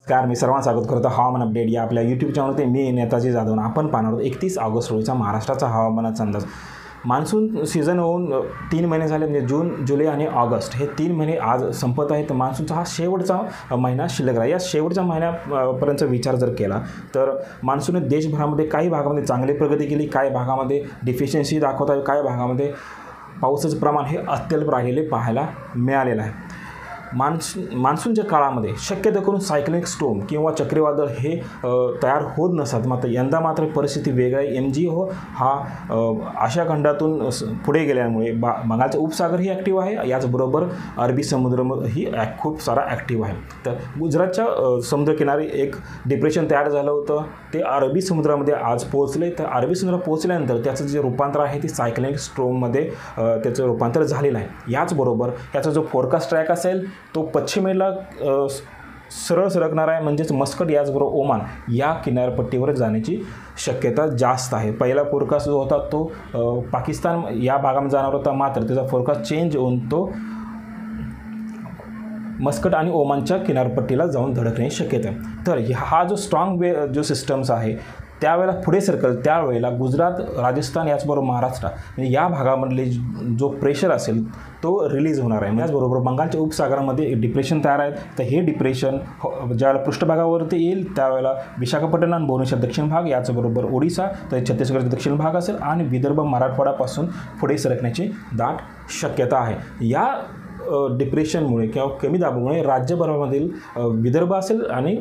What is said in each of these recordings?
नमस्कार, मी सर्वांना स्वागत करतो हवामान अपडेट या आपल्या यूट्यूब चॅनलवरती. मी नेताजी जाधव. आपण पाहणार आहोत 31 ऑगस्ट रोजीचा महाराष्ट्राचा हवामानाचा अंदाज. मान्सून सीझन होऊन 3 महिने झाले, म्हणजे जून, जुलै आणि ऑगस्ट हे 3 महिने आज संपत आहेत. मान्सूनचा हा शेवटचा महिना शिल्लक आहे. या शेवटच्या महिन्यापर्यंत विचार जर केला तर मान्सूनने देशभरामध्ये काही भागामध्ये चांगली प्रगती केली, काही भागामध्ये डिफिशियन्सी दाखवत आहे, काही भागामध्ये पावसाचं प्रमाण हे अत्यल्प राहिलेले पाहायला मिळालेलं आहे. मान्सूनच्या काळामध्ये शक्यतो करून सायक्लोनिक स्टॉर्म किंवा चक्रीवादळ हे तयार होत नसतात. मात्र यंदा मात्र परिस्थिती वेगळी आहे. MGO हा आशिया खंडातून पुढे गेल्यामुळे बंगालचा उपसागर ही ॲक्टिव्ह आहे, याचबरोबर अरबी समुद्र ही खूप सारा ॲक्टिव्ह आहे. तर गुजरातच्या समुद्रकिनारी एक डिप्रेशन तयार झालं होतं, ते अरबी समुद्रामध्ये आज पोहोचले. तर अरबी समुद्रात पोहोचल्यानंतर त्याचं जे रूपांतर आहे ते सायक्लोनिक स्टॉर्ममध्ये त्याचं रूपांतर झालेलं आहे. याचबरोबर याचा जो फोरकास्ट ट्रॅक असेल तो पश्चिमेला सरळ सरकणार आहे, म्हणजेच मस्कट याचबरोबर ओमान या किनारपट्टीवर जाण्याची शक्यता जास्त आहे. पहिला फोरकास्ट जो होता तो पाकिस्तान या भागामध्ये जाणार होता, मात्र त्याचा फोरकास्ट चेंज होऊन तो मस्कट आणि ओमानच्या किनारपट्टीला जाऊन धडकण्याची शक्यता आहे. तर हा जो स्ट्रॉंग जो सिस्टम्स आहे त्यावेळेला पुढे सरकल, त्यावेळेला गुजरात, राजस्थान याचबरोबर महाराष्ट्र म्हणजे या भागामधले जो प्रेशर असेल तो रिलीज होणार आहे. त्याचबरोबर बंगालच्या उपसागरामध्ये एक डिप्रेशन तयार आहे. तर हे डिप्रेशन ज्यावेळेला पृष्ठभागावरती येईल त्यावेळेला विशाखापट्टणम आणि भुवनेश्वर दक्षिण भाग, याचबरोबर ओडिसा, तर छत्तीसगडचा दक्षिण भाग असेल आणि विदर्भ, मराठवाड्यापासून पुढे सरकण्याची दाट शक्यता आहे. या डिप्रेशनमुळे किंवा कमी दाबामुळे राज्यभरामधील विदर्भ असेल आणि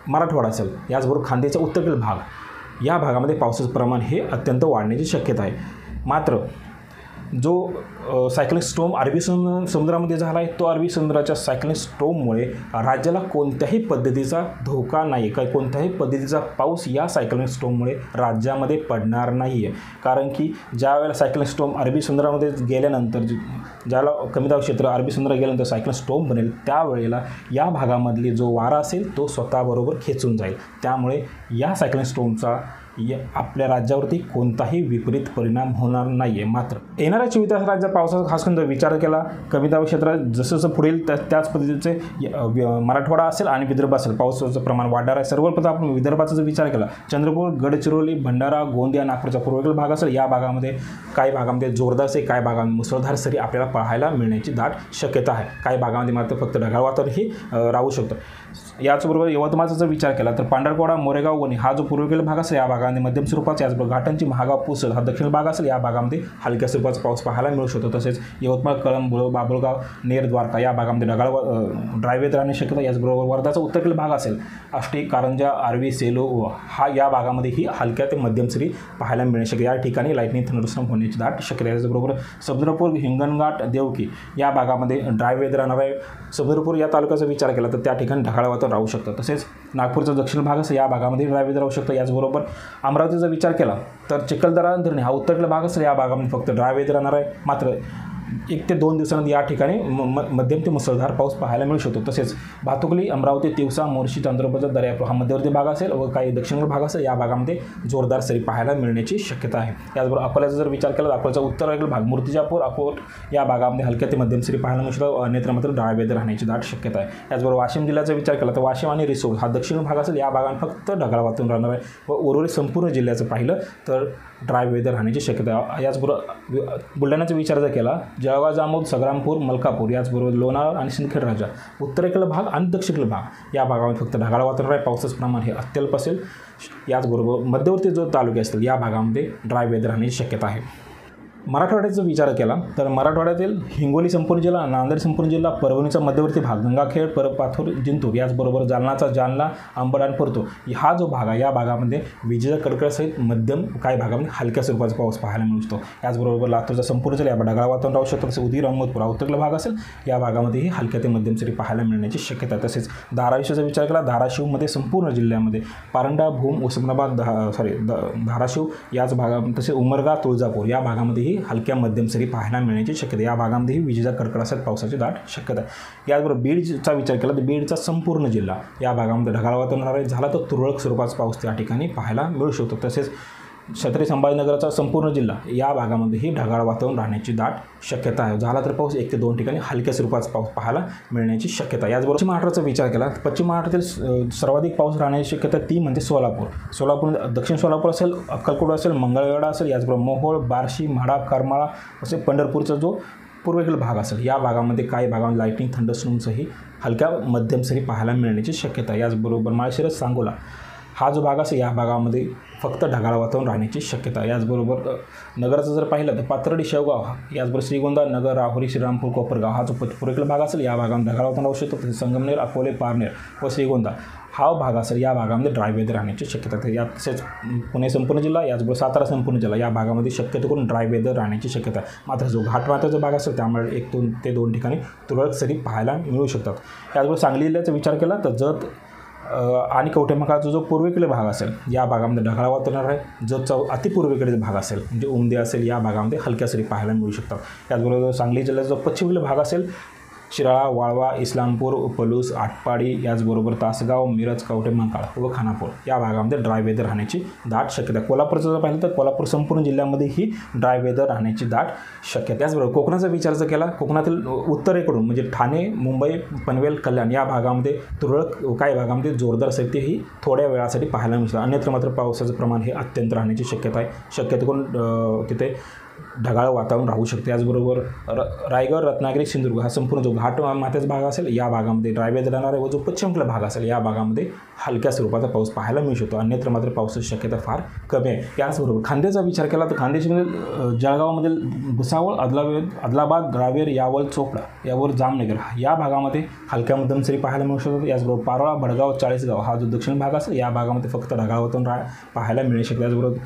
मराठवाडा असेल, याचबरोबर खानदेशचा उत्तरेकडील भाग या भागामध्ये पावसाचं प्रमाण हे अत्यंत वाढण्याची शक्यता आहे. मात्र जो सायक्लोनिक स्टॉर्म अरबी समुद्रामध्ये झाला आहे, तो अरबी समुद्राच्या सायक्लोनिक स्टॉर्ममुळे राज्याला कोणत्याही पद्धतीचा धोका नाही, काही कोणत्याही पद्धतीचा पाऊस या सायक्लोनिक स्टॉर्ममुळे राज्यामध्ये पडणार नाही आहे. कारण की ज्या वेळेला सायक्लोनिक स्टॉर्म अरबी समुद्रामध्ये गेल्यानंतर, ज्याला कमी दाब क्षेत्र अरबी समुद्रात गेल्यानंतर सायक्लोनिक स्टॉर्म बनेल, त्यावेळेला या भागामधली जो वारा असेल तो स्वतःबरोबर खेचून जाईल. त्यामुळे या सायक्लोनिक स्टॉर्मचा आपल्या राज्यावरती कोणताही विपरीत परिणाम होणार नाही आहे. मात्र येणाऱ्या 24 तास राज्यात पावसाचा खास करून विचार केला, कमी दाब क्षेत्रात जसं जसं पुढील त्याच पद्धतीचे मराठवाडा असेल आणि विदर्भ असेल पावसाचं प्रमाण वाढणार आहे. सर्वप्रथम आपण विदर्भाचा जर विचार केला, चंद्रपूर, गडचिरोली, भंडारा, गोंदिया, नागपूरचा पूर्वेकडील भाग असेल, या भागामध्ये काही भागामध्ये जोरदार सरी, काही भागामध्ये मुसळधार सरी आपल्याला पाहायला मिळण्याची दाट शक्यता आहे. काही भागामध्ये मात्र फक्त ढगाळ वातावरण ही राहू शकतं. याचबरोबर यवतमाळचा जर विचार केला तर पांढरकवडा, मोरेगाव, वणी हा जो पूर्वेकडील भाग असेल या भागामध्ये मध्यम स्वरूपाचा, याचबरोबर घाटांची महागाव, पुसद हा दक्षिण भाग असेल, या भागामध्ये हलक्या स्वरूपाचा पाऊस पाहायला मिळू शकतो. तसेच यवतमाळ, कळंब, बाभुळगाव, नेर, द्वारका या भागामध्ये ढगाळ ड्राय वेदर राहण्याची शक्यता. याचबरोबर वर्धाचा उत्तरेकडील भाग असेल, आष्टी, कारंजा, आर्वी, सेलो हा या भागामध्ये ही हलक्या ते मध्यम सरी पाहायला मिळण्याची शक्यता. या ठिकाणी लाईटनिंग थंडरस्टॉर्म होण्याची दाट शक्यता. याचबरोबर समुद्रपूर, हिंगणघाट, देवकी या भागामध्ये ड्राय वेदर राहणार आहे. समुद्रपूर या तालुक्याचा विचार केला तर त्या ठिकाणी ढगाळ वातावरण राहू शकतं. तसेच नागपूरचा दक्षिण भाग असेल, या भागामध्ये ड्राय वेदर राहू शकतं. याचबरोबर अमरावतीचा विचार केला तर चिखलदरा धरणे हा उत्तरेकडील भाग असेल, या भागामध्ये फक्त ड्राय वेदर राहणार आहे. मात्र 1 ते 2 दिवसांनंतर या ठिकाणी मध्यम ते मुसळधार पाऊस पाहायला मिळू शकतो. तसेच भातुकली, अमरावती, तिवसा, मोर्शी, चंद्रपूरचा दर्यापूर हा मध्यवर्ती भाग असेल व काही दक्षिण भाग असेल, या भागामध्ये जोरदार सरी पाहायला मिळण्याची शक्यता आहे. याचबरोबर अकोल्याचा जर विचार केला तर अकोल्याचा उत्तरेकडील भाग, मूर्तिजापूर, अकोट या भागामध्ये हलक्या ते मध्यम सरी पाहायला मिळू शकतो. अन्यत्र मात्र ड्राय वेदर राहण्याची दाट शक्यता आहे. याचबरोबर वाशिम जिल्ह्याचा विचार केला तर वाशिम आणि रिसोड हा दक्षिण भाग असेल, या भागात फक्त ढगाळ वातावरण राहणार आहे व उर्वरित संपूर्ण जिल्ह्याचं पाहिलं तर ड्राय वेदर राहण्याची शक्यता आहे. याचबरोबर बुलढाण्याचा विचार जर केला, जळगाव, जामोद, संग्रामपूर, मलकापूर, याचबरोबर लोणावळा आणि सिंदखेड राजा, उत्तरेकडील भाग आणि दक्षिणेकडील भाग या भागामध्ये फक्त ढगाळ वातावरण आहे. पावसाचं प्रमाण हे अत्यल्प असेल. याचबरोबर मध्यवर्ती जो तालुके असतील या भागामध्ये ड्राय वेदर राहण्याची शक्यता आहे. मराठवाड्याचा विचार केला तर मराठवाड्यातील हिंगोली संपूर्ण जिल्हा, नांदेड संपूर्ण जिल्हा, परभणीचा मध्यवर्ती भाग, गंगाखेड, पाथूर, जिंतूर, याचबरोबर जालनाचा जालना, अंबड आणि परतूर हा जो भाग आहे या भागामध्ये विजेच्या कडकडासहित मध्यम, काही भागामध्ये हलक्या स्वरूपाचा पाऊस पाहायला मिळू शकतो. याचबरोबर लातूरचा संपूर्ण जिल्हा या ढगाळ वातावरण राहू शकतं. तसेच उदगीर, अहमदपूर हा उत्तरेकडील भाग असेल, या भागामध्येही हलक्या ते मध्यम सरी पाहायला मिळण्याची शक्यता आहे. तसेच धाराशिवचा विचार केला, धाराशिवमध्ये संपूर्ण जिल्ह्यामध्ये पारंडा, भूम, उस्मानाबाद, धाराशिव याच भागामध्ये, तसेच उमरगा, तुळजापूर या भागामध्येही हलक्या मध्यम सरी पाहायला मिळण्याची शक्यता. या भागामध्येही विजेचा कडकडासहित पावसाची दाट शक्यता आहे. याचबरोबर बीडचा विचार केला तर बीडचा संपूर्ण जिल्हा या भागामध्ये ढगाळ वातावरण झाला तर तुरळक स्वरूपाचा पाऊस त्या ठिकाणी पाहायला मिळू शकतो. तसेच छत्रपती संभाजीनगरचा संपूर्ण जिल्हा या भागामध्येही ढगाळ वातावरण राहण्याची दाट शक्यता आहे. झाला तर पाऊस 1 ते 2 ठिकाणी हलक्या स्वरूपाचा पाऊस पाहायला मिळण्याची शक्यता. याचबरोबर पश्चिम महाराष्ट्राचा विचार केला तर पश्चिम महाराष्ट्रातील सर्वाधिक पाऊस राहण्याची शक्यता ती म्हणजे सोलापूर, दक्षिण सोलापूर असेल, अक्कलकोट असेल, मंगळवेढा असेल, याचबरोबर मोहोळ, बार्शी, म्हाडा, करमाळा असे पंढरपूरचा जो पूर्वेकडील भाग असेल या भागामध्ये काही भागांमध्ये लाईटनिंग, थंडरस्टॉर्मसही हलक्या मध्यम सरी पाहायला मिळण्याची शक्यता. याचबरोबर माळशिरस, सांगोला हा जो भाग असेल या भागामध्ये फक्त ढगाळ वातावरण राहण्याची शक्यता. याचबरोबर नगराचं जर पाहिलं तर पाथर्डी, शेवगाव, याचबरोबर श्रीगोंदा, नगर, राहुरी, श्रीरामपूर, कोपरगाव हा जो पूर्वेकडील भाग असेल या भागामध्ये ढगाळ वातावरण राहू शकतो. तसेच संगमनेर, अकोले, पारनेर व श्रीगोंदा हा भाग असेल या भागामध्ये ड्राय वेदर राहण्याची शक्यता. या तसेच पुणे संपूर्ण जिल्हा, याचबरोबर सातारा संपूर्ण जिल्हा या भागामध्ये शक्यतो करून ड्राय वेदर राहण्याची शक्यता आहे. मात्र जो घाटमाथ्याचा भाग असेल त्यामुळे 1 ते 2 ठिकाणी तुरळक सरी पाहायला मिळू शकतात. याचबरोबर सांगली जिल्ह्याचा विचार केला तर जत आणि कवठेमहांकाळचा जो पूर्वेकडील भाग असेल या भागामध्ये ढगाळ वातावरण आहे. जतचा अतिपूर्वेकडील भाग असेल म्हणजे उमदी असेल या भागामध्ये हलक्या सरी पाहायला मिळू शकतात. त्याचबरोबर सांगली जिल्ह्याचा जो पश्चिमेकडील भाग असेल शिराळा, वाळवा, इस्लामपूर, पलूस, आटपाडी, याचबरोबर तासगाव, मिरज, कवठेमहांकाळ व खानापूर या भागामध्ये ड्राय वेदर राहण्याची दाट शक्यता. कोल्हापूरचं जर पाहिलं तर कोल्हापूर संपूर्ण जिल्ह्यामध्येही ड्राय वेदर राहण्याची दाट शक्यता. त्याचबरोबर कोकणाचा विचार जर केला कोकणातील उत्तरेकडून म्हणजे ठाणे, मुंबई, पनवेल, कल्याण या भागामध्ये तुरळक काही भागामध्ये जोरदार सरी ही थोड्या वेळासाठी पाहायला मिळतात. अन्यत्र मात्र पावसाचं प्रमाण हे अत्यंत राहण्याची शक्यता आहे. शक्यतो करून तिथे ढगाळ वातावरण राहू शकते. याचबरोबर रायगड, रत्नागिरी, सिंधुदुर्ग हा संपूर्ण जो घाट माथ्याचा भाग असेल या भागामध्ये ड्राय वेदर राहणार आहे व जो पश्चिमेकडील भाग असेल या भागामध्ये हलक्या स्वरूपाचा पाऊस पाहायला मिळू शकतो. अन्यत्र मात्र पावसाची शक्यता फार कमी आहे. याचबरोबर खांद्याचा विचार केला तर खान्देशीमधील जळगावमधील भुसावळ, आदलाबाद, रावेर, यावल, चोपडा यावर जामनगर या भागामध्ये हलक्या मध्यम सरी पाहायला मिळू शकतात. याचबरोबर पारोळा, भडगाव, चाळीसगाव हा जो दक्षिण भाग असेल या भागामध्ये फक्त ढगाळ वातावरण पाहायला मिळू शकते. त्याचबरोबर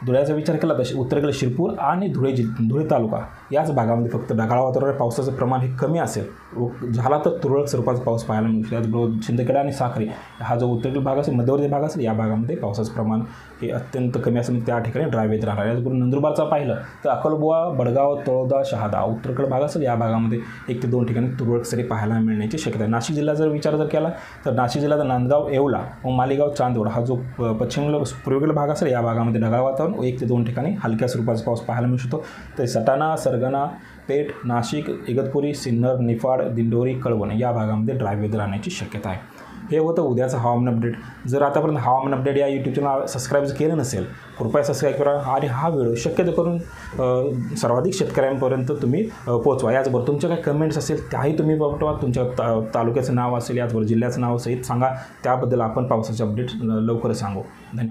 धुळ्याचा विचार केला तर उत्तरेकडे शिरपूर आणि धुळे तालुका याच भागामध्ये फक्त ढगाळ वातावरण पावसाचं प्रमाण हे कमी असेल व झाला तर तुरळक स्वरूपाचा पाऊस पाहायला मिळू शकतो. त्याचबरोबर शिंदखेडा आणि साक्री हा जो उत्तरेकडील भाग असेल, मध्यवर्ती भाग असेल या भागामध्ये पावसाचं प्रमाण हे अत्यंत कमी असेल त्या ठिकाणी ड्राय वेदर राहणार. याचबरोबर नंदुरबारचा पाहिलं तर अक्कलबुवा, बडगाव, तळोदा, शहादा उत्तरेकडील भाग असेल या भागामध्ये 1 ते 2 ठिकाणी तुरळक सरी पाहायला मिळण्याची शक्यता आहे. नाशिक जिल्हा जर विचार जर केला तर नाशिक जिल्ह्याचा नांदगाव, येवला व मालेगाव, चांदवड हा जो पूर्वेकडील भाग असेल या भागामध्ये ढगाळ वातावरण व 1 ते 2 ठिकाणी हलक्या स्वरूपाचा पाऊस पाहायला मिळू शकतो. तर सटाणा, सरगणा, पेठ, नाशिक, इगतपुरी, सिन्नर, निफाड, दिंडोरी, कळवण या भागामध्ये ड्राय वेदर राहण्याची शक्यता आहे. हे होतं उद्याचं हवामान अपडेट. जर आतापर्यंत हवामान अपडेट या यूट्यूब चॅनल सबस्क्राईब केलं नसेल कृपया सबस्क्राईब करा आणि हा व्हिडिओ शक्यतो करून सर्वाधिक शेतकऱ्यांपर्यंत तुम्ही पोहोचवा. याचबरोबर तुमच्या काही कमेंट्स असेल त्याही तुम्ही पाठवा. तुमच्या तालुक्याचं नाव असेल याचबरोबर जिल्ह्याचं नाव सहित सांगा. त्याबद्दल आपण पावसाचे अपडेट लवकरच सांगू. धन्यवाद.